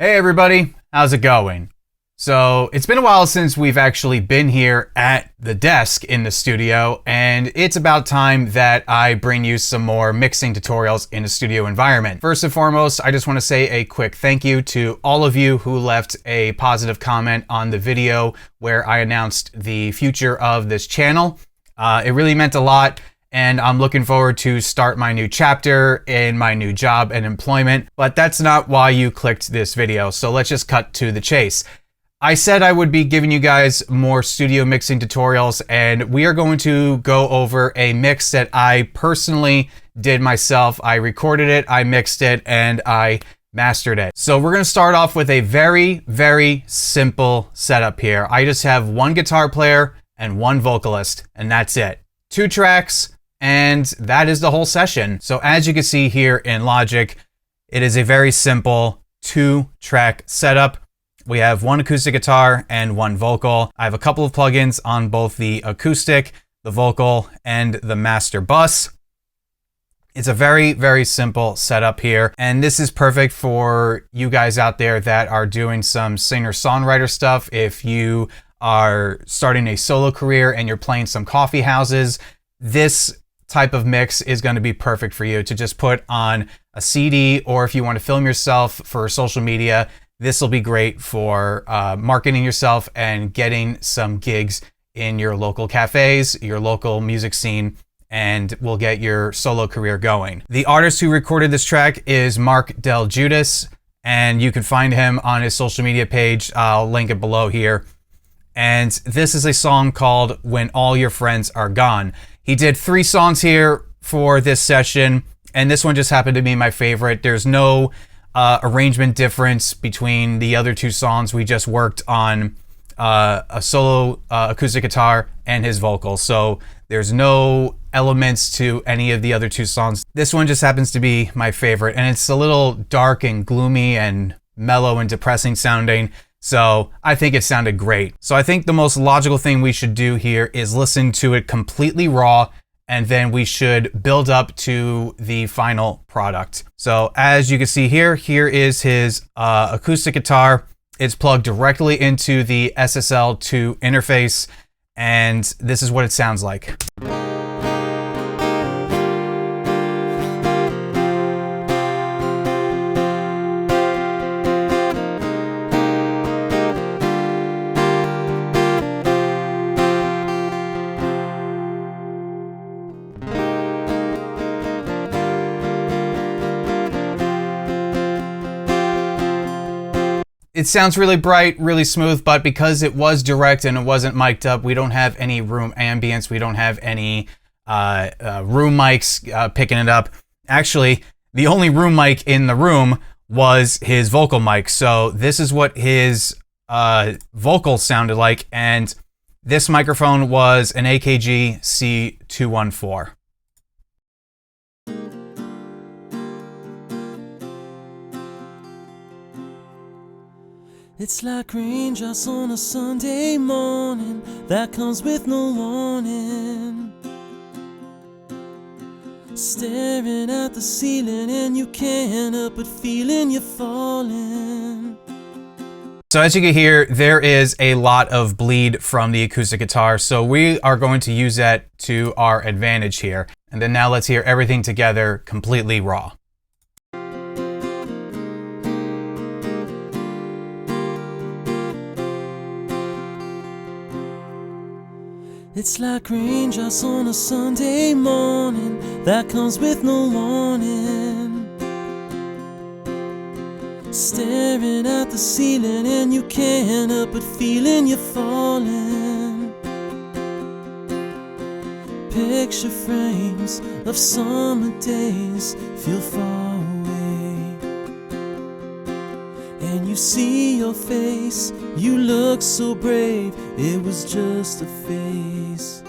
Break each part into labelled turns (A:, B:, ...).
A: Hey everybody, how's it going? So it's been a while since we've actually been here at the desk in the studio, and it's about time that I bring you some more mixing tutorials in a studio environment. First and foremost, I just want to say a quick thank you to all of you who left a positive comment on the video where I announced the future of this channel. It really meant a lot. And I'm looking forward to start my new chapter in my new job and employment, but that's not why you clicked this video, so let's just cut to the chase. I said I would be giving you guys more studio mixing tutorials, and we are going to go over a mix that I personally did myself. I recorded it, I mixed it, and I mastered it. So we're going to start off with a very, very simple setup here. I just have one guitar player and one vocalist, and that's it. 2 tracks. And that is the whole session. So as you can see here in Logic, it is a very simple 2-track setup. We have one acoustic guitar and one vocal. I have a couple of plugins on both the acoustic, the vocal, and the master bus. It's a very, very simple setup here. And this is perfect for you guys out there that are doing some singer-songwriter stuff. If you are starting a solo career and you're playing some coffee houses, this type of mix is going to be perfect for you to just put on a CD, or if you want to film yourself for social media, this will be great for marketing yourself and getting some gigs in your local cafes, your local music scene, and will get your solo career going. The artist who recorded this track is marcdelgiudice, and you can find him on his social media page. I'll link it below here. And this is a song called When All Your Friends Are Gone. He did 3 songs here for this session, and this one just happened to be my favorite. There's no arrangement difference between the other 2 songs. We just worked on a solo acoustic guitar and his vocals, so there's no elements to any of the other 2 songs. This one just happens to be my favorite, and it's a little dark and gloomy and mellow and depressing sounding. So I think it sounded great. So I think the most logical thing we should do here is listen to it completely raw, and then we should build up to the final product. So as you can see here, here is his acoustic guitar. It's plugged directly into the SSL2 interface, and this is what it sounds like. It sounds really bright, really smooth, but because it was direct and it wasn't mic'd up, we don't have any room ambience. We don't have any room mics picking it up. Actually, the only room mic in the room was his vocal mic. So this is what his vocals sounded like. And this microphone was an AKG C214.
B: It's like raindrops on a Sunday morning that comes with no warning. Staring at the ceiling and you can't help but feeling you're falling.
A: So as you can hear, there is a lot of bleed from the acoustic guitar, so we are going to use that to our advantage here. And then now let's hear everything together completely raw.
B: It's like raindrops on a Sunday morning that comes with no warning. Staring at the ceiling and you can't help but feeling you're falling. Picture frames of summer days feel far away, and you see your face, you look so brave, it was just a phase.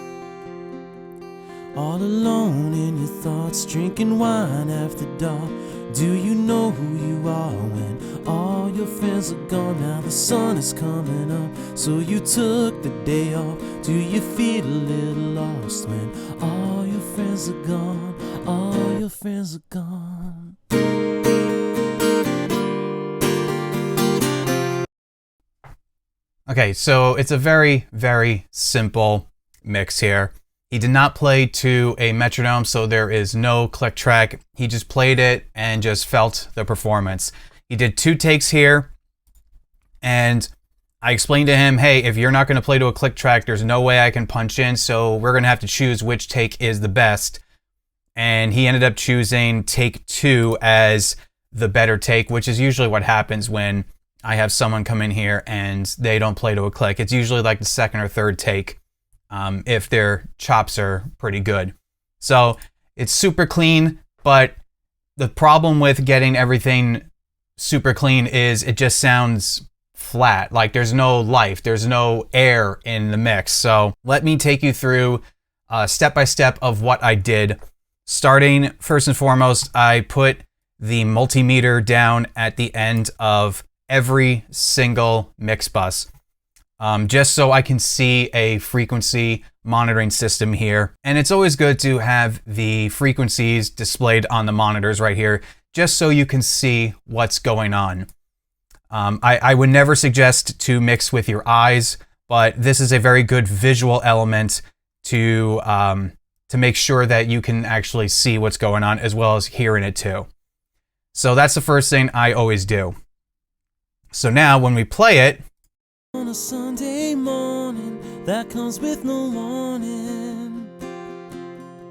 B: All alone in your thoughts, drinking wine after dark. Do you know who you are when all your friends are gone? Now the sun is coming up, so you took the day off. Do you feel a little lost when all your friends are gone? All your friends are gone.
A: Okay, so it's a very, very simple mix here. He did not play to a metronome, so there is no click track. He just played it and just felt the performance. He did 2 takes here, and I explained to him, hey, if you're not going to play to a click track, there's no way I can punch in, so we're going to have to choose which take is the best. And he ended up choosing take 2 as the better take, which is usually what happens when I have someone come in here and they don't play to a click. It's usually like the second or third take if their chops are pretty good. So it's super clean, but the problem with getting everything super clean is it just sounds flat. Like there's no life, there's no air in the mix. So let me take you through step by step of what I did. Starting first and foremost, I put the multimeter down at the end of every single mix bus, just so I can see a frequency monitoring system here. And it's always good to have the frequencies displayed on the monitors right here, just so you can see what's going on. I would never suggest to mix with your eyes, but this is a very good visual element to make sure that you can actually see what's going on as well as hearing it too. So that's the first thing I always do. So now when we play it,
B: on a Sunday morning that comes with no warning,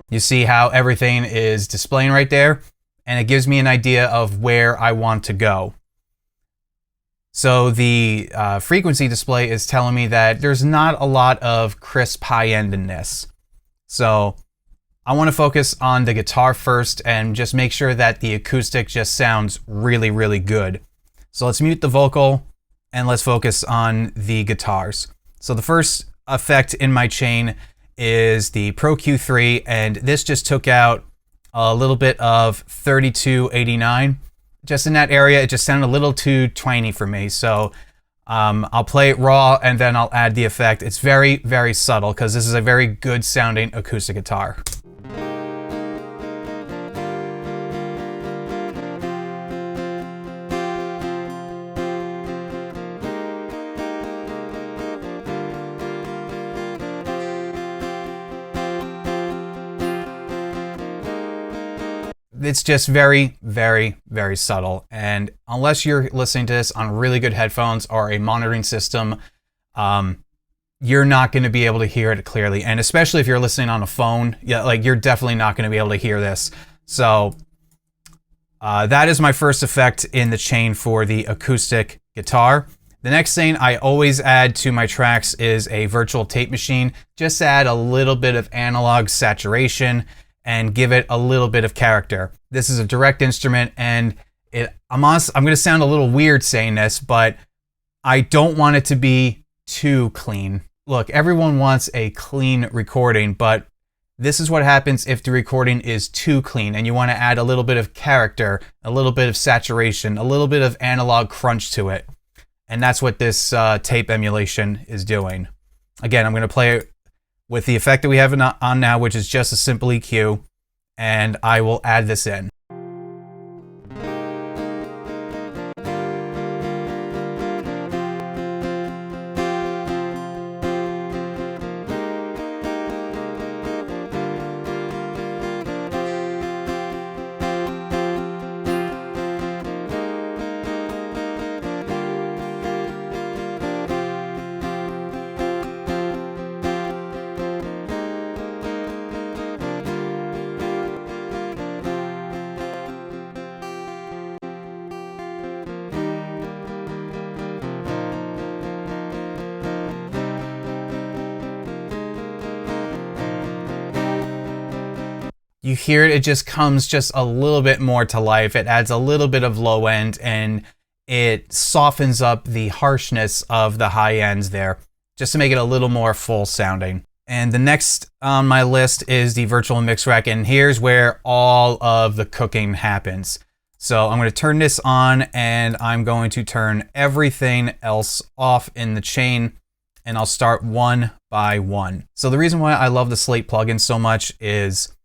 A: you see how everything is displaying right there, and it gives me an idea of where I want to go. So the frequency display is telling me that there's not a lot of crisp high end in this. So I want to focus on the guitar first and just make sure that the acoustic just sounds really, really good. So let's mute the vocal and let's focus on the guitars. So the first effect in my chain is the Pro Q3, and this just took out a little bit of 3289. Just in that area, it just sounded a little too twangy for me. So I'll play it raw and then I'll add the effect. It's very, very subtle because this is a very good sounding acoustic guitar. It's just very, very, very subtle. And unless you're listening to this on really good headphones or a monitoring system, you're not going to be able to hear it clearly. And especially if you're listening on a phone, yeah, like you're definitely not going to be able to hear this. So that is my first effect in the chain for the acoustic guitar. The next thing I always add to my tracks is a virtual tape machine. Just to add a little bit of analog saturation and give it a little bit of character. This is a direct instrument, and I'm going to sound a little weird saying this, but I don't want it to be too clean. Look, everyone wants a clean recording, but this is what happens if the recording is too clean and you want to add a little bit of character, a little bit of saturation, a little bit of analog crunch to it. And that's what this tape emulation is doing. Again, I'm going to play it with the effect that we have on now, which is just a simple EQ, and I will add this in. You hear it, it just comes just a little bit more to life. It adds a little bit of low end and it softens up the harshness of the high ends there, just to make it a little more full sounding. And the next on my list is the virtual mix rack, and here's where all of the cooking happens. So I'm going to turn this on and I'm going to turn everything else off in the chain, and I'll start one by one. So the reason why I love the Slate plugins so much is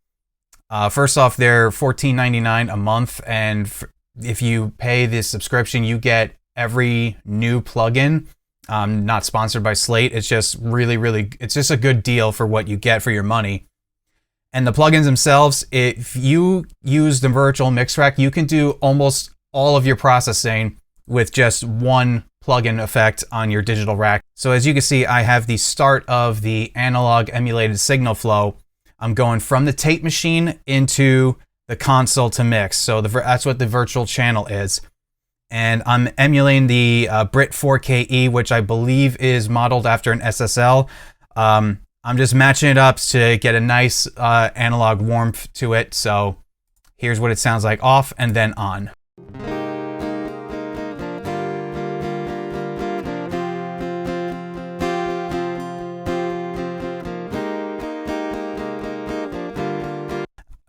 A: first off, they're $14.99 a month, and if you pay this subscription, you get every new plugin Not sponsored by Slate. It's just it's just a good deal for what you get for your money. And the plugins themselves, if you use the virtual mix rack, you can do almost all of your processing with just one plugin effect on your digital rack. So as you can see, I have the start of the analog emulated signal flow. I'm going from the tape machine into the console to mix. So that's what the virtual channel is. And I'm emulating the Brit 4KE, which I believe is modeled after an SSL. I'm just matching it up to get a nice analog warmth to it. So here's what it sounds like off and then on.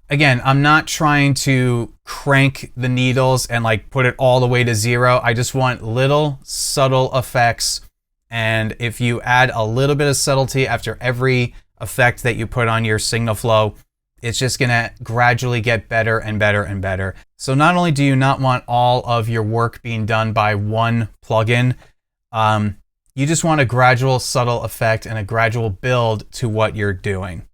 A: Again, I'm not trying to crank the needles and like put it all the way to 0. I just want little subtle effects. And if you add a little bit of subtlety after every effect that you put on your signal flow, it's just gonna gradually get better and better and better. So not only do you not want all of your work being done by one plugin, you just want a gradual subtle effect and a gradual build to what you're doing.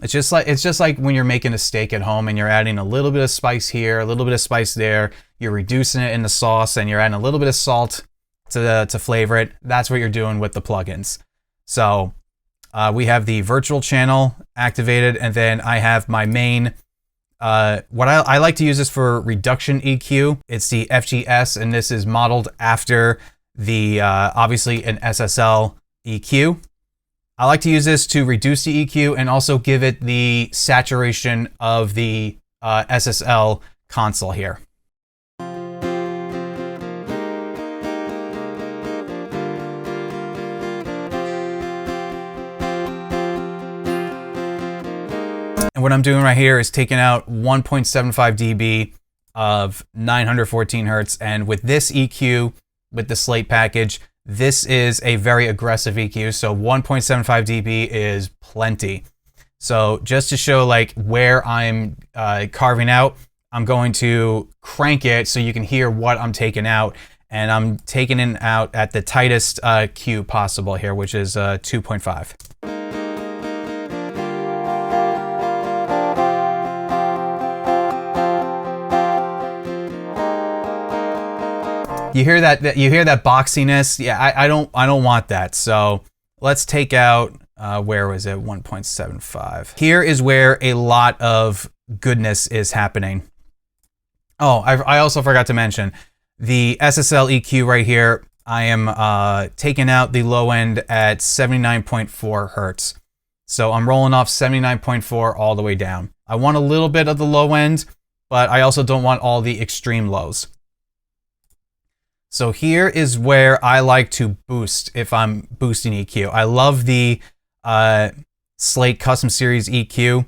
A: It's just like when you're making a steak at home and you're adding a little bit of spice here, a little bit of spice there, you're reducing it in the sauce and you're adding a little bit of salt to flavor it. That's what you're doing with the plugins. So we have the virtual channel activated, and then I have my main, what I like to use this for reduction EQ. It's the FGS, and this is modeled after the, obviously an SSL EQ. I like to use this to reduce the EQ and also give it the saturation of the SSL console here. And what I'm doing right here is taking out 1.75 dB of 914 hertz. And with this EQ, with the Slate package, this is a very aggressive EQ. So 1.75 dB is plenty. So just to show like where I'm carving out, I'm going to crank it so you can hear what I'm taking out. And I'm taking it out at the tightest Q possible here, which is 2.5. You hear that? You hear that boxiness? Yeah, I don't want that. So let's take out where was it? 1.75. Here is where a lot of goodness is happening. Oh, I also forgot to mention the SSL EQ right here. I am taking out the low end at 79.4 hertz. So I'm rolling off 79.4 all the way down. I want a little bit of the low end, but I also don't want all the extreme lows. So here is where I like to boost if I'm boosting EQ. I love the Slate Custom Series EQ,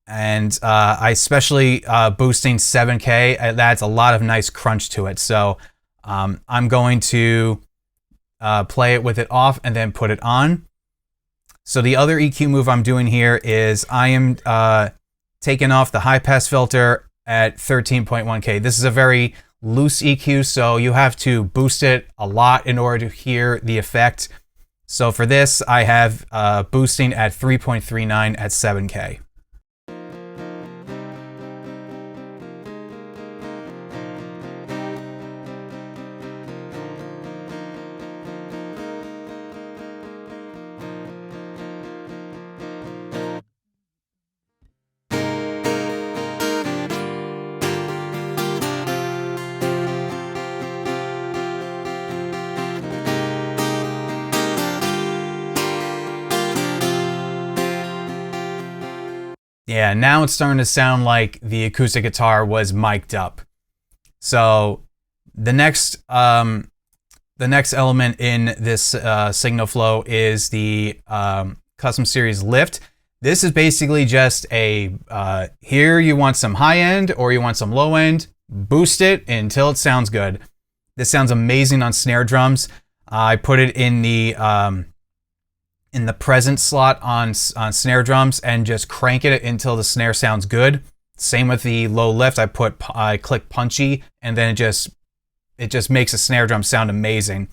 A: and I especially boosting 7K. It adds a lot of nice crunch to it. So I'm going to play it with it off and then put it on. So the other EQ move I'm doing here is I am taking off the high pass filter at 13.1K. This is a very loose EQ, so you have to boost it a lot in order to hear the effect. So for this, I have boosting at 3.39 at 7K. Yeah, now it's starting to sound like the acoustic guitar was mic'd up. So the next element in this signal flow is the Custom Series Lift. This is basically just a, here you want some high end or you want some low end, boost it until it sounds good. This sounds amazing on snare drums. I put it in the present slot on snare drums and just crank it until the snare sounds good. Same with the low lift. I click punchy and then it just makes a snare drum sound amazing.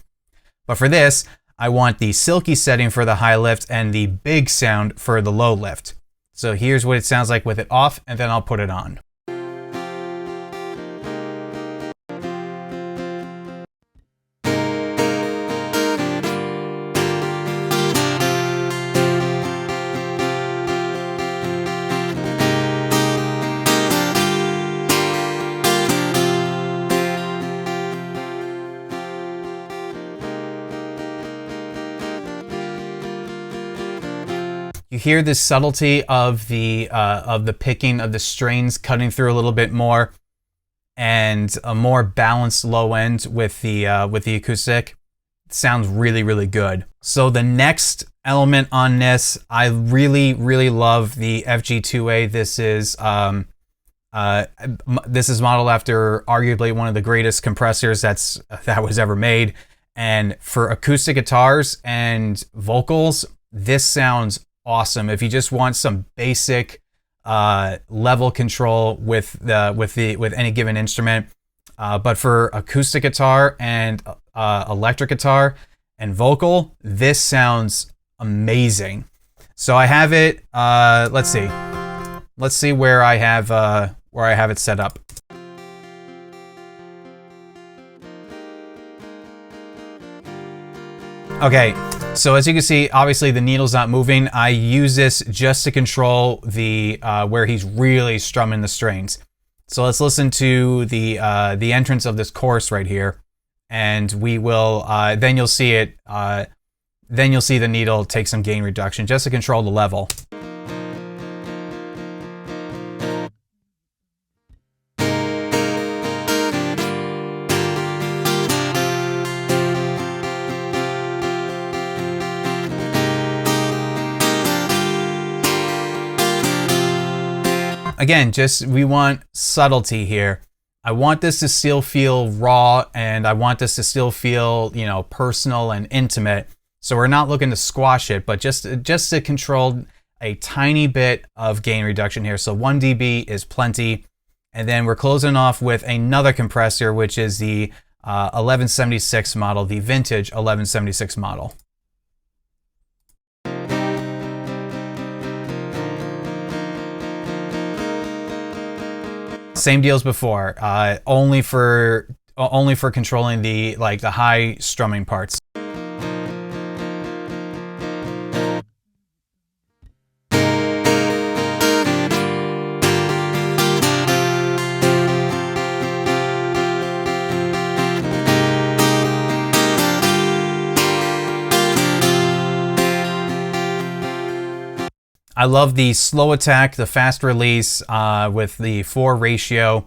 A: But for this, I want the silky setting for the high lift and the big sound for the low lift. So here's what it sounds like with it off, and then I'll put it on. You hear the subtlety of the picking of the strings cutting through a little bit more, and a more balanced low end with the acoustic. It sounds really, really good. So the next element on this, I really, really love the FG2A. This is modeled after arguably one of the greatest compressors that was ever made. And for acoustic guitars and vocals, this sounds awesome. If you just want some basic level control with any given instrument, but for acoustic guitar and electric guitar and vocal, this sounds amazing. So I have it. Let's see where I have it set up. Okay, so as you can see, obviously the needle's not moving. I use this just to control the where he's really strumming the strings. So let's listen to the entrance of this chorus right here, and we will then you'll see it. Then you'll see the needle take some gain reduction just to control the level. Again, we want subtlety here. I want this to still feel raw, and I want this to still feel, personal and intimate. So we're not looking to squash it, but just to control a tiny bit of gain reduction here. So 1 dB is plenty. And then we're closing off with another compressor, which is the 1176 model, the vintage 1176 model. Same deal as before, only for controlling the high strumming parts. I love the slow attack, the fast release with the 4 ratio,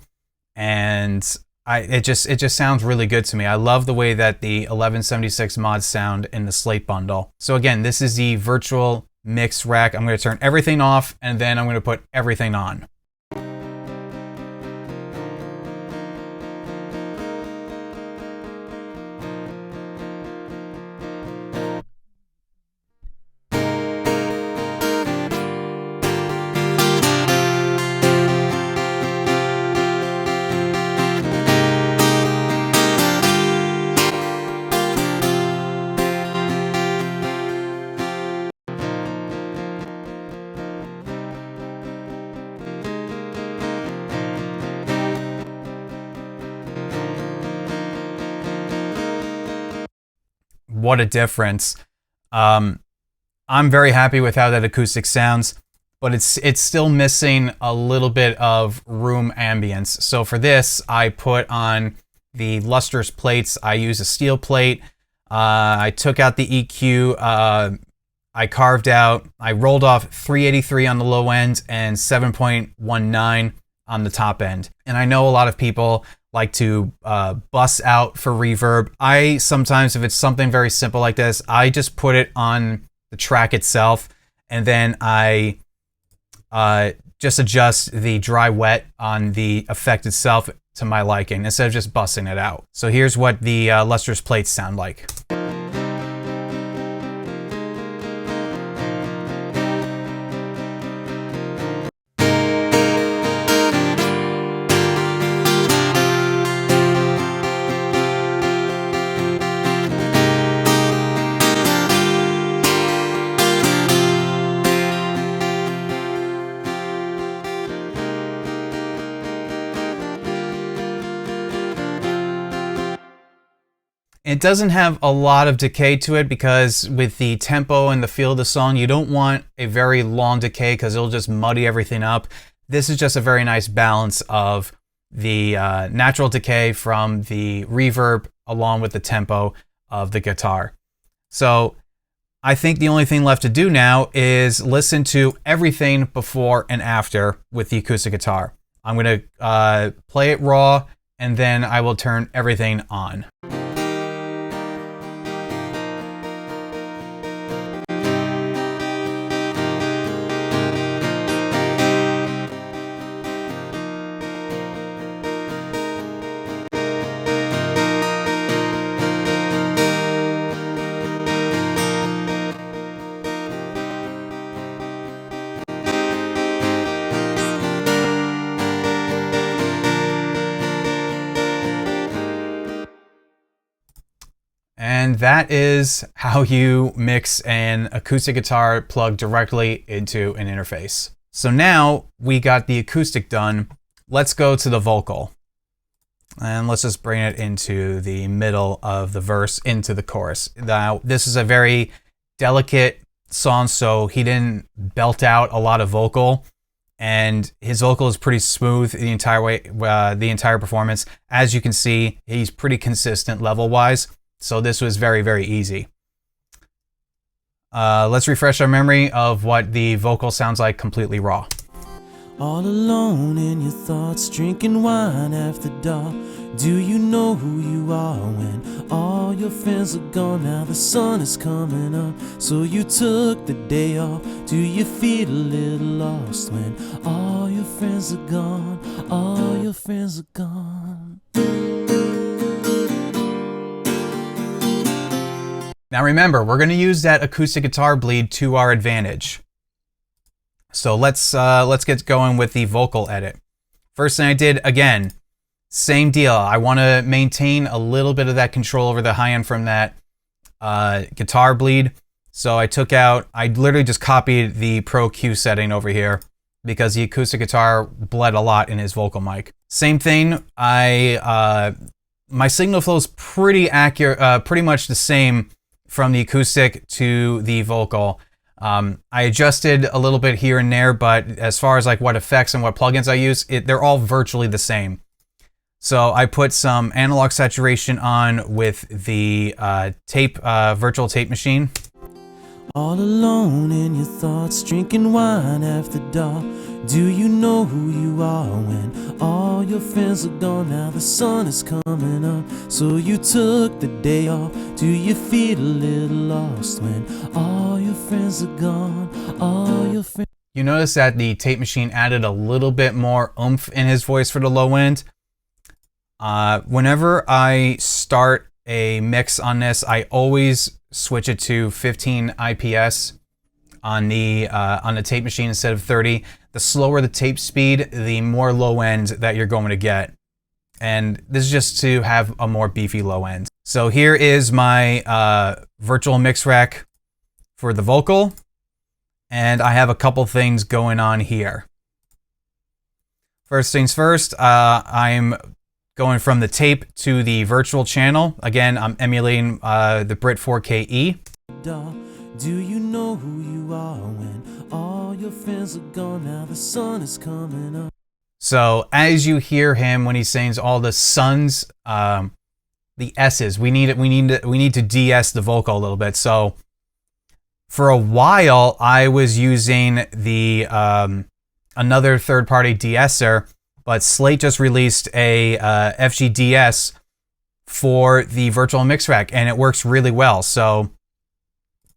A: and it just sounds really good to me. I love the way that the 1176 mods sound in the Slate bundle. So again, this is the virtual mix rack. I'm going to turn everything off, and then I'm going to put everything on. What a difference. I'm very happy with how that acoustic sounds, but it's still missing a little bit of room ambience. So for this, I put on the lustrous plates. I use a steel plate. I took out the EQ. I rolled off 383 on the low end and 7.19 on the top end. And I know a lot of people like to bus out for reverb. I sometimes, if it's something very simple like this, I just put it on the track itself, and then I just adjust the dry wet on the effect itself to my liking instead of just busting it out. So here's what the lustrous plates sound like. It doesn't have a lot of decay to it because with the tempo and the feel of the song, you don't want a very long decay because it'll just muddy everything up. This is just a very nice balance of the natural decay from the reverb along with the tempo of the guitar. So I think the only thing left to do now is listen to everything before and after with the acoustic guitar. I'm going to play it raw, and then I will turn everything on. And that is how you mix an acoustic guitar plugged directly into an interface. So now we got the acoustic done. Let's go to the vocal. And let's just bring it into the middle of the verse, into the chorus. Now, this is a very delicate song, so he didn't belt out a lot of vocal. And his vocal is pretty smooth the entire way, the entire performance. As you can see, he's pretty consistent level-wise. So this was very, very easy. Let's refresh our memory of what the vocal sounds like completely raw.
B: All alone in your thoughts, drinking wine after dark. Do you know who you are when all your friends are gone? Now the sun is coming up, so you took the day off. Do you feel a little lost when all your friends are gone? All your friends are gone.
A: Now remember, we're going to use that acoustic guitar bleed to our advantage. So let's get going with the vocal edit. First thing I did, again, same deal. I want to maintain a little bit of that control over the high end from that guitar bleed. So I literally just copied the Pro Q setting over here because the acoustic guitar bled a lot in his vocal mic. Same thing, my signal flow is pretty accurate, pretty much the same from the acoustic to the vocal. I adjusted a little bit here and there, but as far as like what effects and what plugins I use, they're all virtually the same. So I put some analog saturation on with the virtual tape machine.
B: All alone in your thoughts, drinking wine after dark. Do you know who you are when all your friends are gone? Now the sun is coming up, so you took the day off. Do you feel a little lost when all your friends are gone? All your friends.
A: You notice that the tape machine added a little bit more oomph in his voice for the low end. Whenever I start a mix on this, I always switch it to 15 IPS on the tape machine instead of 30. The slower the tape speed, the more low end that you're going to get. And this is just to have a more beefy low end. So here is my virtual mix rack for the vocal. And I have a couple things going on here. First things first, I'm going from the tape to the virtual channel. Again, I'm emulating the Brit 4K-E.
B: Do you know who you are when all your friends are gone? Now the sun is coming up.
A: So as you hear him when he sings all the suns, the S's, we need to de-S the vocal a little bit. So for a while, I was using the another third-party de-esser, but Slate just released a FGDS for the virtual mix rack, and it works really well. So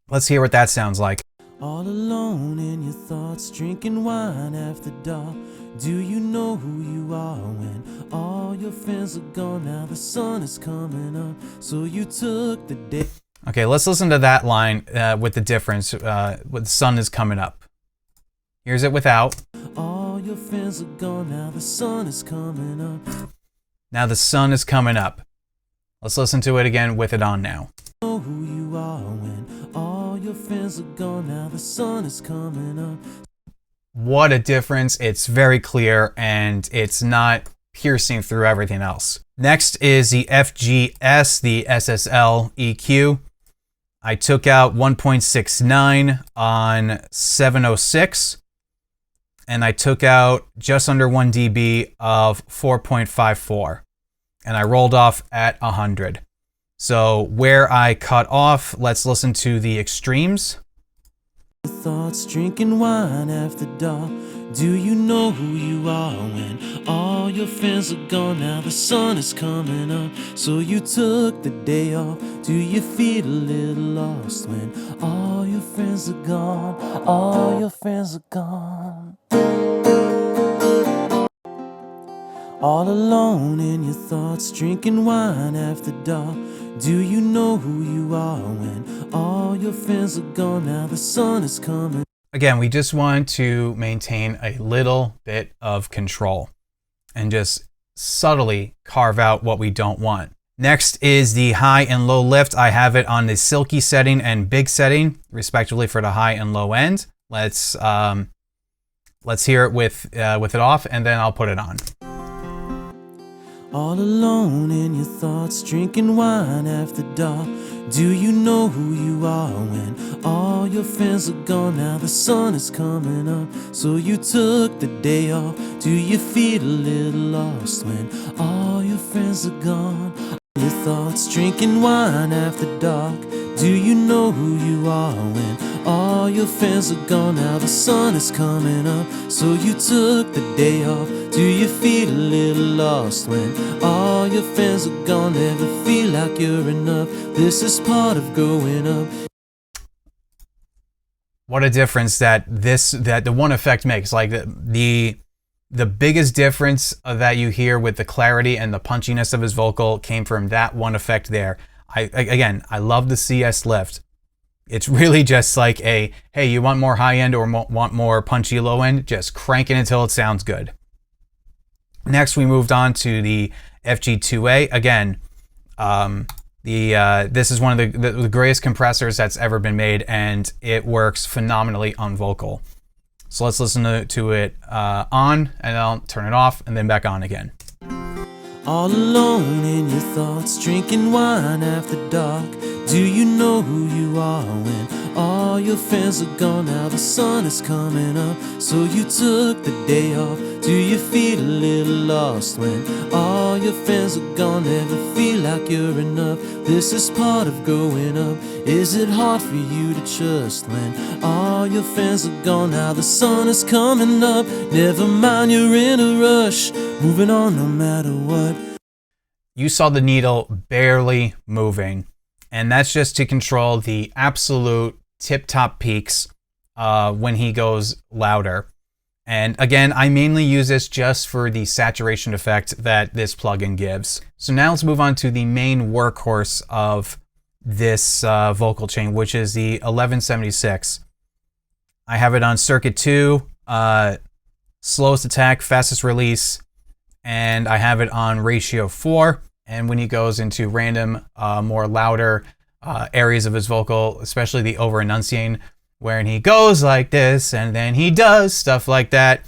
A: let's hear what that sounds like.
B: All alone in your thoughts, drinking wine after dark. Do you know who you are when all your friends are gone? Now the sun is coming up, so you took the day.
A: Okay, let's listen to that line with the difference. With the sun is coming up. Here's it without.
B: All your friends are gone. Now the sun is coming up.
A: Now the sun is coming up. Let's listen to it again with it on now.
B: Know who you are when all your friends are gone. Now the sun is coming up.
A: What a difference. It's very clear, and it's not piercing through everything else. Next is the FGS, the SSL EQ. I took out 1.69 on 706, and I took out just under 1 dB of 4.54, and I rolled off at 100. So where I cut off, let's listen to the extremes.
B: Thoughts drinking wine after dark. Do you know who you are when all your friends are gone? Now the sun is coming up, so you took the day off. Do you feel a little lost when all your friends are gone? All your friends are gone. All alone in your thoughts, drinking wine after dark. Do you know who you are when all your friends are gone? Now the sun is coming.
A: Again, we just want to maintain a little bit of control and just subtly carve out what we don't want. Next is the high and low lift. I have it on the silky setting and big setting, respectively, for the high and low end. Let's hear it with it off, and then I'll put it on.
B: All alone in your thoughts, drinking wine after dark. Do you know who you are when all your friends are gone? Now the sun is coming up, so you took the day off. Do you feel a little lost when all your friends are gone? Your thoughts drinking wine after dark. Do you know who you are when all your friends are gone? Now the sun is coming up, so you took the day off. Do you feel a little lost when all your friends are gone? Never feel like you're enough. This is part of growing up.
A: What a difference that the one effect makes. Like the biggest difference that you hear with the clarity and the punchiness of his vocal came from that one effect there. I love the CS lift. It's really just like hey, you want more high end or want more punchy low end? Just crank it until it sounds good. Next, we moved on to the FG2A. Again, this is one of the greatest compressors that's ever been made, and it works phenomenally on vocal. So let's listen to it on, and I'll turn it off, and then back on again.
B: All alone in your thoughts, drinking wine after dark. Do you know who you are when all your friends are gone? Now the sun is coming up, so you took the day off. Do you feel a little lost when all your friends are gone? Never feel like you're enough. This is part of growing up. Is it hard for you to trust when all your friends are gone? Now the sun is coming up. Never mind, you're in a rush. Moving on no matter what.
A: You saw the needle barely moving, and that's just to control the absolute tip-top peaks when he goes louder. And again, I mainly use this just for the saturation effect that this plugin gives. So now let's move on to the main workhorse of this vocal chain, which is the 1176. I have it on circuit 2, slowest attack, fastest release, and I have it on ratio 4. And when he goes into random, more louder areas of his vocal, especially the over-enunciating, where he goes like this and then he does stuff like that,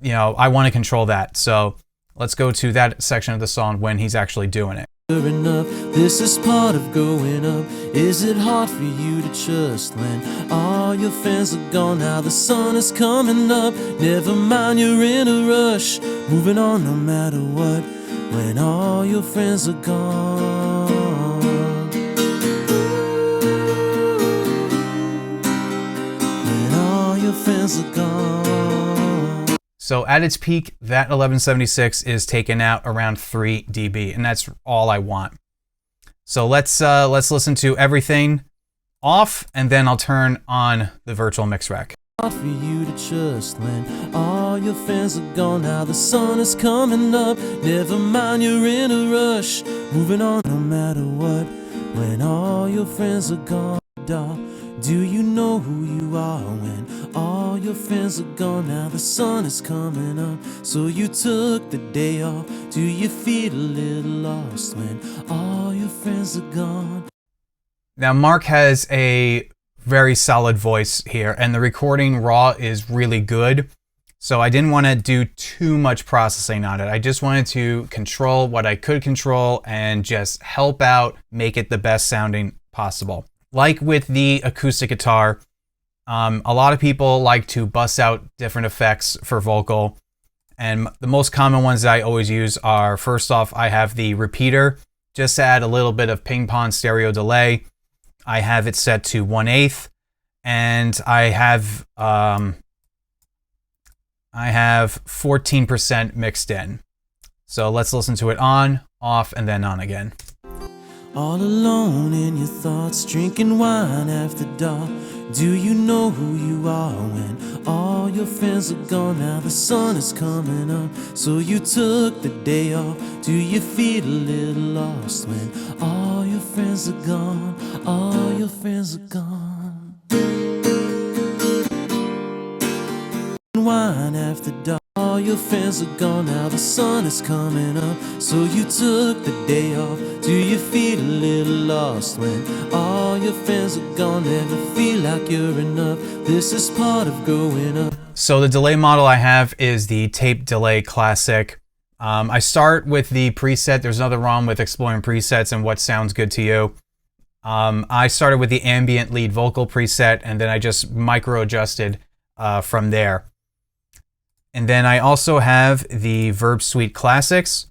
A: I want to control that. So let's go to that section of the song when he's actually doing it.
B: Enough. This is part of growing up. Is it hard for you to trust when all your friends are gone? Now the sun is coming up. Never mind, you're in a rush. Moving on no matter what. When all your friends are gone. When all your friends are gone.
A: So at its peak, that 1176 is taken out around 3 dB, and that's all I want. So let's listen to everything off, and then I'll turn on the virtual mix rack.
B: For you to trust when all your friends are gone. Now the sun is coming up. Never mind, you're in a rush. Moving on no matter what. When all your friends are gone. Do you know who you are when all your friends are gone? Now the sun is coming up, so you took the day off. Do you feel a little lost when all your friends are gone?
A: Now Mark has a very solid voice here, and the recording raw is really good. So I didn't want to do too much processing on it. I just wanted to control what I could control and just help out, make it the best sounding possible. Like with the acoustic guitar, a lot of people like to bust out different effects for vocal. And the most common ones that I always use are, first off, I have the repeater, just to add a little bit of ping pong stereo delay. I have it set to 1/8, and I have 14% mixed in. So let's listen to it on, off, and then on again.
B: All alone in your thoughts, drinking wine after dark. Do you know who you are when all your friends are gone? Now the sun is coming up, so you took the day off. Do you feel a little lost when all your friends are gone? All your friends are gone. Wine after dark. All your friends are gone, now the sun is coming up, so you took the day off. Do you feel a little lost when all your friends are gone? Never feel like you're enough. This is part of growing up.
A: So the delay model I have is the Tape Delay Classic. I start with the preset. There's nothing wrong with exploring presets and what sounds good to you. I started with the ambient lead vocal preset, and then I just micro adjusted from there. And then I also have the Verb Suite Classics.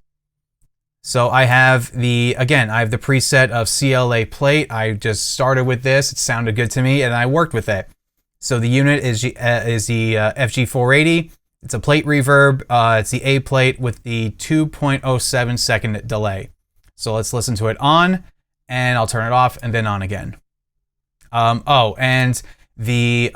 A: So I have the preset of CLA plate. I just started with this. It sounded good to me, and I worked with it. So the unit is the FG480. It's a plate reverb. It's the A plate with the 2.07 second delay. So let's listen to it on, and I'll turn it off, and then on again. And the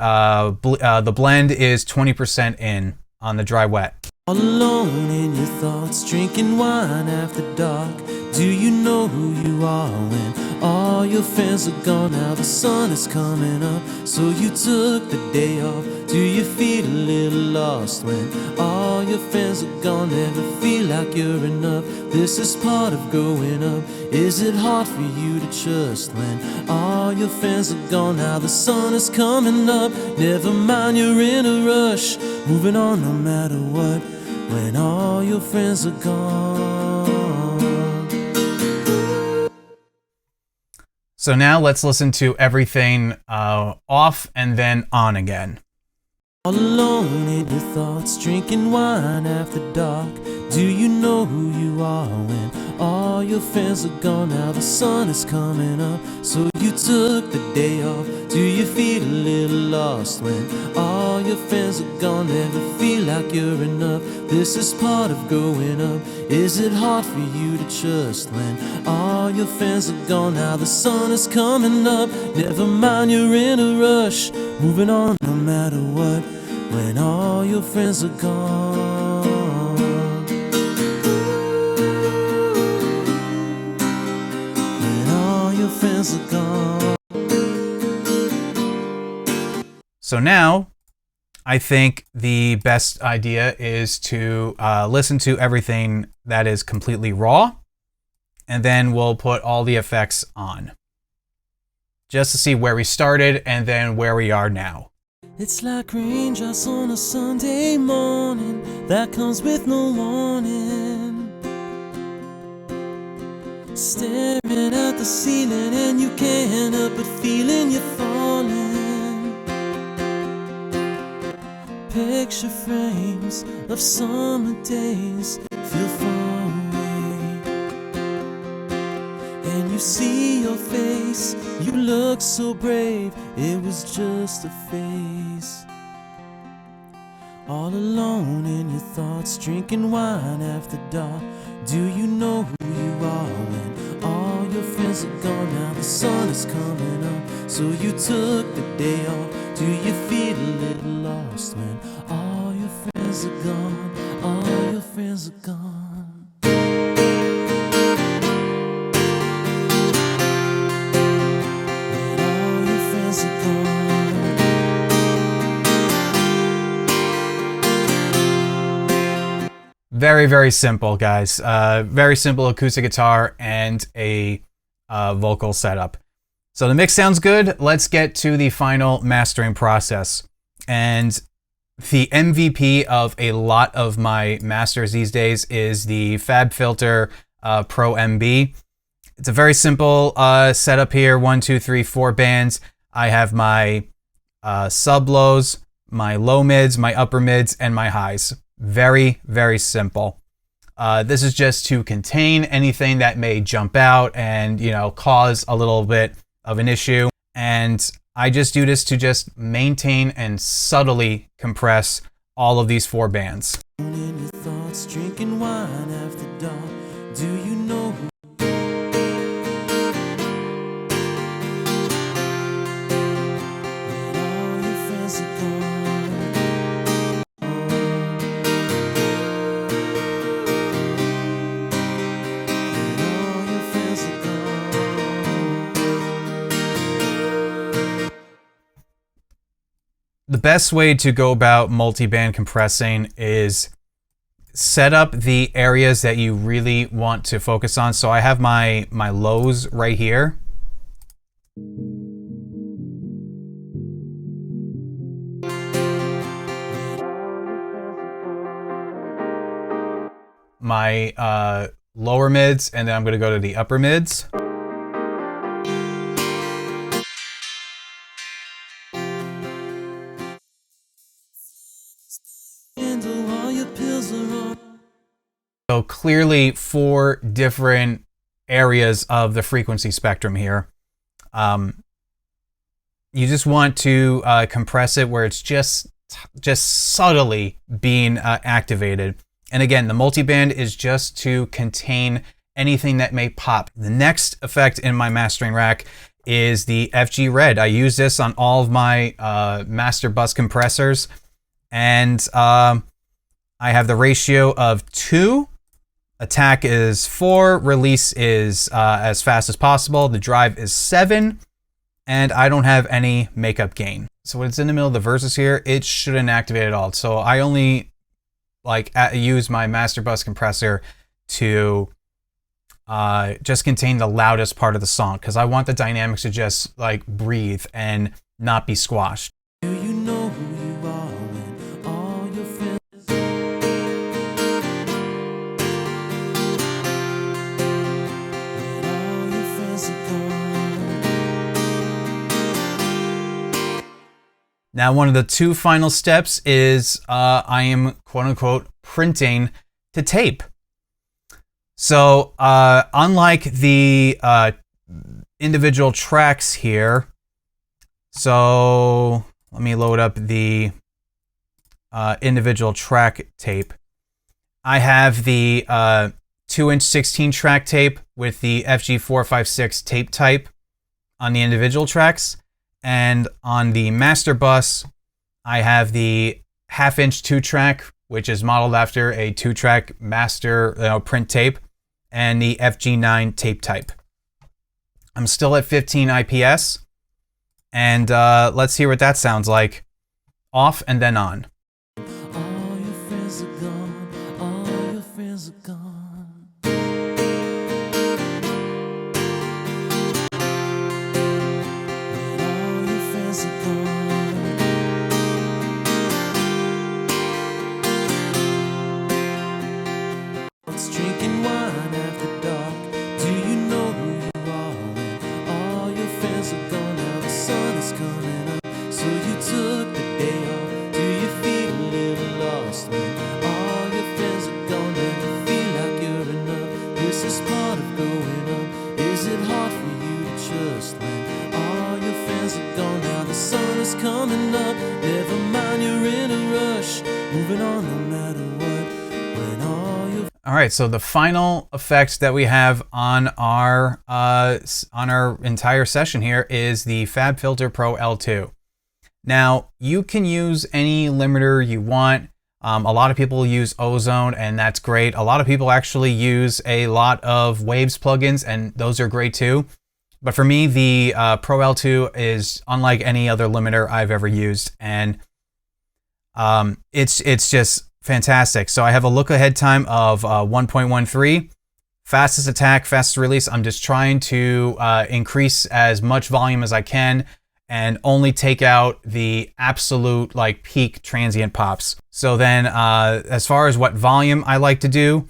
A: blend is 20% in on the dry wet.
B: All alone in your thoughts, drinking wine after dark. Do you know who you are when all your friends are gone? Now the sun is coming up, so you took the day off. Do you feel a little lost when all your friends are gone? Never feel like you're enough. This is part of growing up. Is it hard for you to trust when all your friends are gone? Now the sun is coming up. Never mind, you're in a rush, moving on no matter what, when all your friends are gone.
A: So now let's listen to everything off and then on again.
B: All alone in your thoughts, drinking wine after dark. Do you know who you are when all your friends are gone? Now the sun is coming up, so you took the day off. Do you feel a little lost when all your friends are gone? Never feel like you're enough. This is part of growing up. Is it hard for you to trust when all your friends are gone? Now the sun is coming up. Never mind, you're in a rush, moving on no matter what, when all your friends are gone. When all your friends are gone.
A: So now, I think the best idea is to listen to everything that is completely raw, and then we'll put all the effects on, just to see where we started and then where we are now.
B: It's like raindrops on a Sunday morning that comes with no warning. Staring at the ceiling and you can't help but feeling you're falling. Picture frames of summer days feel far away, and you see your face, you look so brave, it was just a phase. All alone in your thoughts, drinking wine after dark. Do you know who you are when all your friends are gone? Now the sun is coming up, so you took the day off. Do you feel a little lost when all your friends are gone? All your friends are gone. When all your friends are gone.
A: Very, very simple, guys. Very simple acoustic guitar and a vocal setup. So the mix sounds good. Let's get to the final mastering process. And the MVP of a lot of my masters these days is the FabFilter Pro MB. It's a very simple setup here. 1, 2, 3, 4 bands. I have my sub lows, my low mids, my upper mids, and my highs. Very, very simple. This is just to contain anything that may jump out and, cause a little bit of an issue. And I just do this to just maintain and subtly compress all of these 4 bands.
B: In your thoughts, drinking wine after dark. Do you know who? When all your friends are gone. When all your friends are gone.
A: The best way to go about multi-band compressing is set up the areas that you really want to focus on. So I have my lows right here. My lower mids, and then I'm going to go to the upper mids. So clearly 4 different areas of the frequency spectrum here. You just want to compress it where it's just subtly being activated. And again, the multiband is just to contain anything that may pop. The next effect in my mastering rack is the FG Red. I use this on all of my master bus compressors. And I have the ratio of 2. Attack is 4, release is as fast as possible, the drive is 7, and I don't have any makeup gain. So when it's in the middle of the verses here, it shouldn't activate at all. So I only use my master bus compressor to just contain the loudest part of the song, because I want the dynamics to just breathe and not be squashed.
B: Do you know who you are when all your friends?
A: Now, one of the 2 final steps is I am quote-unquote printing to tape. So unlike the individual tracks here, so let me load up the individual track tape. I have the 2-inch 16-track tape with the FG456 tape type on the individual tracks. And on the master bus, I have the 1/2-inch 2-track, which is modeled after a 2-track master print tape, and the FG9 tape type. I'm still at 15 IPS, and let's hear what that sounds like. Off and then on.
B: All your friends are gone. All your friends are gone. Drinking wine after dark. Do you know who you are when all your friends are gone? Now the sun is coming up, so you took the day off. Do you feel a little lost when all your friends are gone? Never feel like you're enough. This is part of growing up. Is it hard for you to trust when all your friends are gone? Now the sun is coming up. Never mind, you're in a rush. Moving on no matter what. When all your
A: All right, so the final effect that we have on our entire session here is the FabFilter Pro L2. Now, you can use any limiter you want. A lot of people use Ozone, and that's great. A lot of people actually use a lot of Waves plugins, and those are great too. But for me, the Pro L2 is unlike any other limiter I've ever used, and it's just fantastic. So I have a look ahead time of 1.13, fastest attack, fastest release. I'm just trying to increase as much volume as I can and only take out the absolute like peak transient pops. So then as far as what volume I like to do,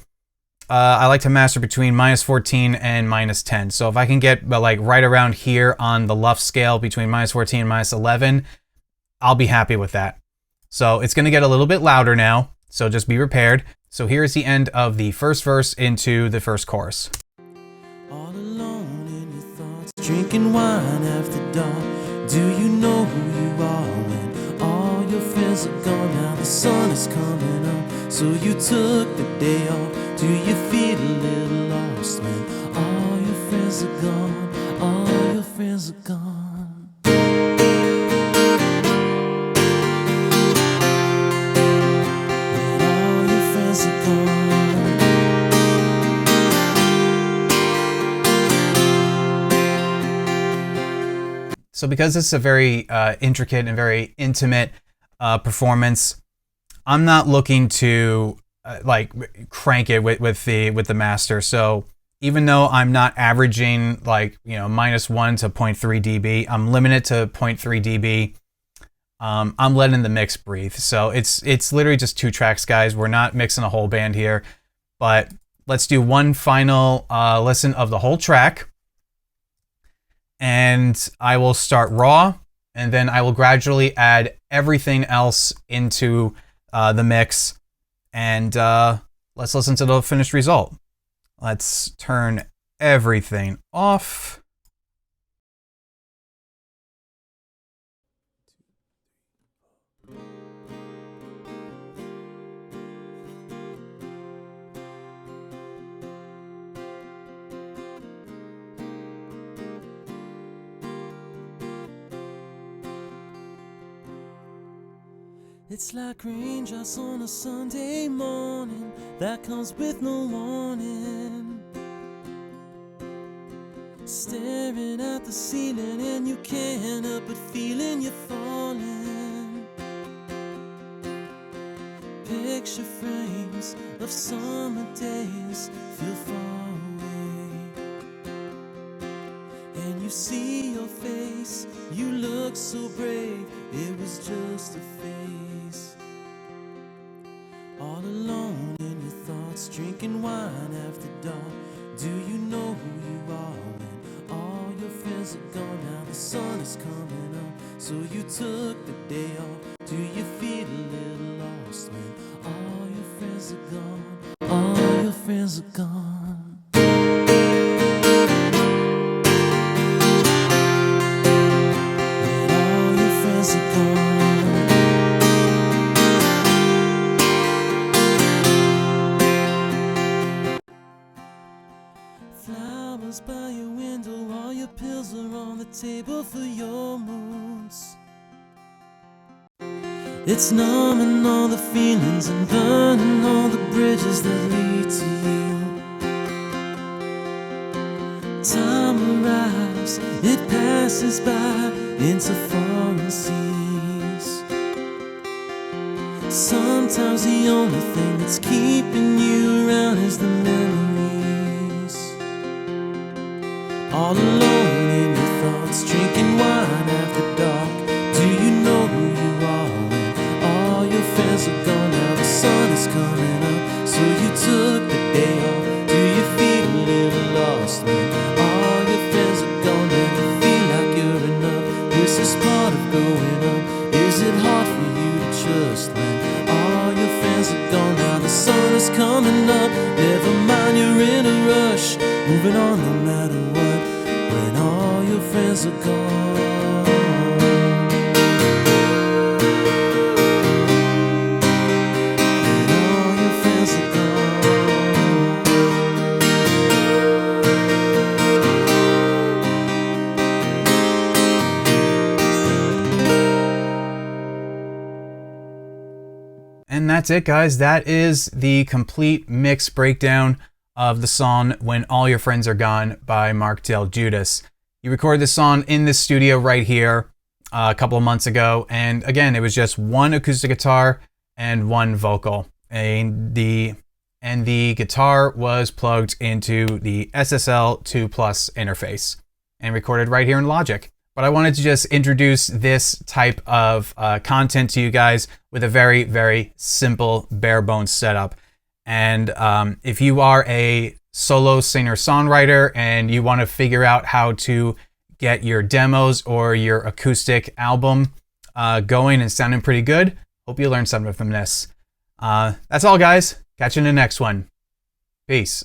A: I like to master between -14 and -10. So if I can get like right around here on the LUF scale between -14 and -11, I'll be happy with that. So it's going to get a little bit louder now, so just be prepared. So here's the end of the first verse into the first chorus.
B: All alone in your thoughts, drinking wine after dark. Do you know who you are when all your friends are gone? Now the sun is coming up, so you took the day off. Do you feel a little lost when all your friends are gone? All your friends are gone. When all your friends are gone.
A: So because this is a very intricate and very intimate performance, I'm not looking to like crank it with the master. So even though I'm not averaging like, you know, -1 to 0.3 dB, I'm limited to 0.3 dB. I'm letting the mix breathe. So it's literally just 2 tracks, guys. We're not mixing a whole band here, but let's do one final listen of the whole track. And I will start raw, and then I will gradually add everything else into the mix. And let's listen to the finished result. Let's turn everything off.
B: It's like raindrops on a Sunday morning that comes with no warning. Staring at the ceiling and you can't help but feeling you're falling. Picture frames of summer days feel far away, and you see your face, you look so brave, it was just a phase. All alone in your thoughts, drinking wine after dark. Do you know who you are when all your friends are gone? Now the sun is coming up, so you took the day off. Do you feel a little lost when all your friends are gone? All your friends are gone. When all your friends are gone. Flowers by your window, all your pills are on the table for your moods. It's numbing all the feelings and burning all the bridges that lead to you. Time arrives, it passes by into foreign seas. Sometimes the only thing that's keeping you around is the memories. All alone in your thoughts, drinking wine after dark. Do you know who you are when all your friends are gone? Now the sun is coming up, so you took the day off. Do you feel a little lost when all your friends are gone? Never feel like you're enough. This is part of growing up. Is it hard for you to trust when all your friends are gone? Now the sun is coming up. Never mind, you're in a rush, moving on no matter what. When all your friends are gone. When all your friends are gone.
A: And that's it, guys. That is the complete mix breakdown of the song When All Your Friends Are Gone by marcdelgiudice. He recorded this song in this studio right here a couple of months ago. And again, it was just one acoustic guitar and one vocal. And the guitar was plugged into the SSL 2 Plus interface and recorded right here in Logic. but I wanted to just introduce this type of content to you guys with a very, very simple, bare bones setup. And if you are a solo singer-songwriter and you want to figure out how to get your demos or your acoustic album going and sounding pretty good, hope you learned something from this. That's all, guys. Catch you in the next one. Peace.